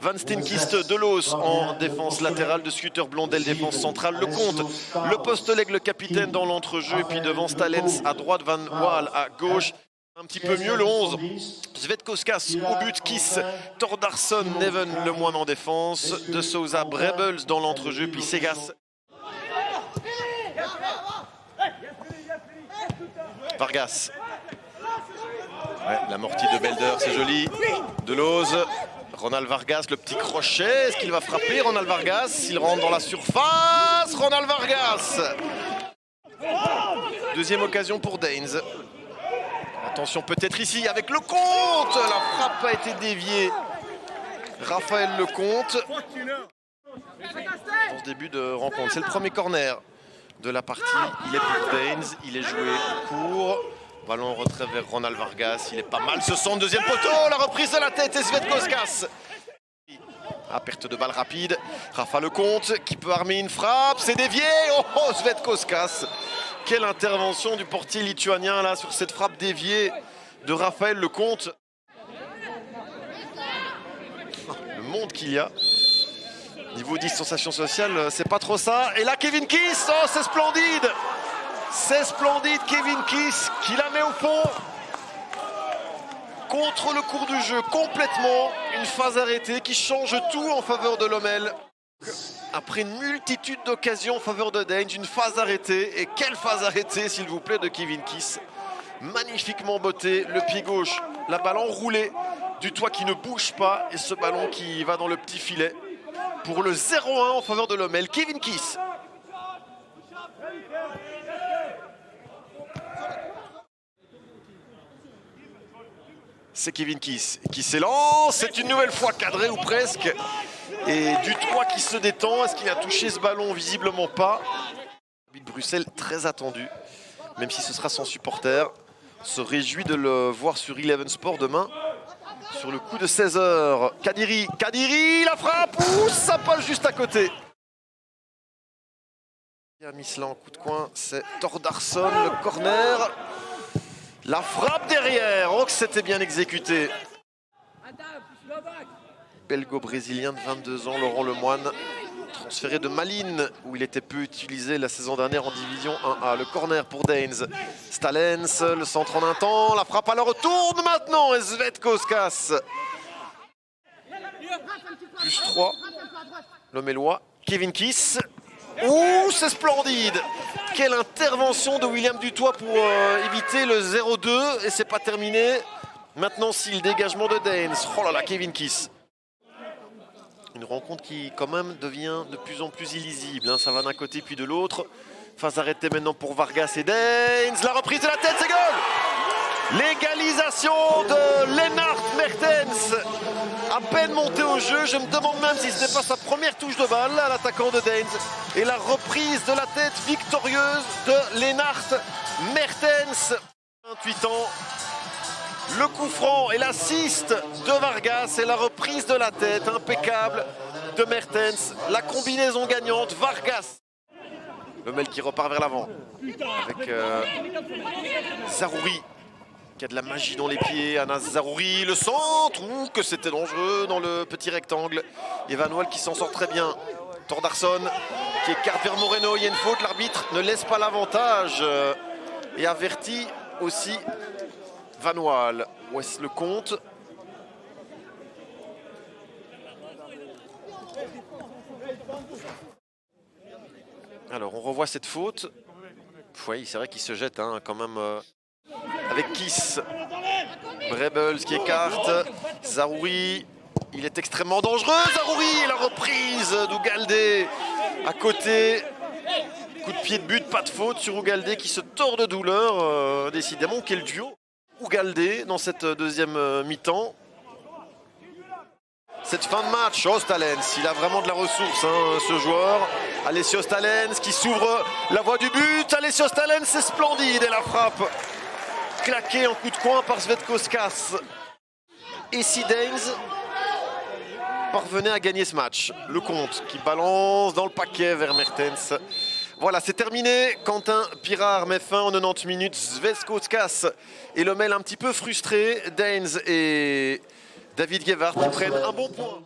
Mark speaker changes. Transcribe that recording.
Speaker 1: Van Steenkist de Loos en défense latérale, de Scooter Blondel défense centrale, Lecomte, le poste-leg, le capitaine dans l'entrejeu, et puis devant Stalens à droite, Van Waal à gauche. Un petit peu mieux le 11, Svetkauskas au but, Kiss, Thordarson, Neven le moine en défense, De Souza, Brebels dans l'entrejeu, puis Segas. Vargas. Ouais, l'amorti de Belder, c'est joli. De Loos, Ronald Vargas, le petit crochet, est-ce qu'il va frapper Ronald Vargas? Il rentre dans la surface, Ronald Vargas. Deuxième occasion pour Danes. Attention peut-être ici avec Lecomte. La frappe a été déviée. Raphaël Lecomte. Dans ce début de rencontre, c'est le premier corner de la partie. Il est pour Danes, il est joué court. Ballon en retrait vers Ronald Vargas. Il est pas mal ce centre, deuxième poteau. La reprise de la tête et Svetkauskas. À perte de balle rapide. Rafa Lecomte qui peut armer une frappe. C'est dévié. Oh, Svetkauskas. Quelle intervention du portier lituanien là sur cette frappe déviée de Raphaël Lecomte. Le monde qu'il y a. Niveau distanciation sociale, c'est pas trop ça. Et là, Kevin Kiss, oh, c'est splendide. C'est splendide, Kevin Kiss qui la met au fond. Contre le cours du jeu, complètement. Une phase arrêtée qui change tout en faveur de Lommel. Après une multitude d'occasions en faveur de Danes, une phase arrêtée. Et quelle phase arrêtée, s'il vous plaît, de Kevin Kiss. Magnifiquement botté, le pied gauche, la balle enroulée, du toit qui ne bouge pas. Et ce ballon qui va dans le petit filet. Pour le 0-1 en faveur de Lommel, Kevin Kiss. C'est Kevin Kiss qui s'élance. C'est une nouvelle fois cadré ou presque. Et du 3 qui se détend. Est-ce qu'il a touché ce ballon? Visiblement pas. Bruxelles très attendu. Même si ce sera sans supporter. Se réjouit de le voir sur Eleven Sport demain. Sur le coup de 16h. Kadiri, la frappe. Ouh, ça passe juste à côté. Il a mis cela en coup de coin. C'est Thordarson, le corner. La frappe derrière. Oh, que c'était bien exécuté. Belgo-brésilien de 22 ans, Laurent Lemoine. Transféré de Malines, où il était peu utilisé la saison dernière en division 1A. Le corner pour Danes. Stalens, le centre en un temps. La frappe à la retourne maintenant. Et Svetkauskas. Plus 3. Lommellois. Kevin Kiss. Ouh, c'est splendide. Quelle intervention de William Dutoit pour éviter le 0-2. Et c'est pas terminé. Maintenant, si le dégagement de Danes. Oh là là, Kevin Kiss. Une rencontre qui quand même devient de plus en plus illisible. Hein. Ça va d'un côté puis de l'autre. Phase arrêtée maintenant pour Vargas et Danes. La reprise de la tête, c'est goal. L'égalisation de Lennart Mertens. À peine monté au jeu. Je me demande même si ce n'est pas sa première touche de balle à l'attaquant de Danes. Et la reprise de la tête victorieuse de Lennart Mertens. 28 ans. Le coup franc et l'assist de Vargas et la reprise de la tête impeccable de Mertens. La combinaison gagnante, Vargas. Lommel qui repart vers l'avant avec Zaroury qui a de la magie dans les pieds. Anas Zaroury, le centre, ouh, que c'était dangereux dans le petit rectangle. Et Van Waal qui s'en sort très bien. Thordarson qui écarte vers Moreno, il y a une faute, l'arbitre ne laisse pas l'avantage et avertit aussi Van Waal. Où est-ce le compte? Alors on revoit cette faute. Oui, c'est vrai qu'il se jette hein, quand même avec Kiss. Brebels qui écarte. Zaroury. Il est extrêmement dangereux. Zaroury. La reprise d'Ougalde à côté. Coup de pied de but, pas de faute sur Ougalde qui se tord de douleur. Décidément, quel duo. Ougalde dans cette deuxième mi-temps. Cette fin de match, oh Stalens, il a vraiment de la ressource hein, ce joueur. Alessio Stalens qui s'ouvre la voie du but. Alessio Stalens, c'est splendide et la frappe claquée en coup de coin par Svetkauskas. Et si Danes parvenait à gagner ce match. Lecomte qui balance dans le paquet vers Mertens. Voilà, c'est terminé. Quentin Pirard met fin en 90 minutes. Svetkauskas et Lommel un petit peu frustrés. Danes et David Gevart qui prennent un bon point.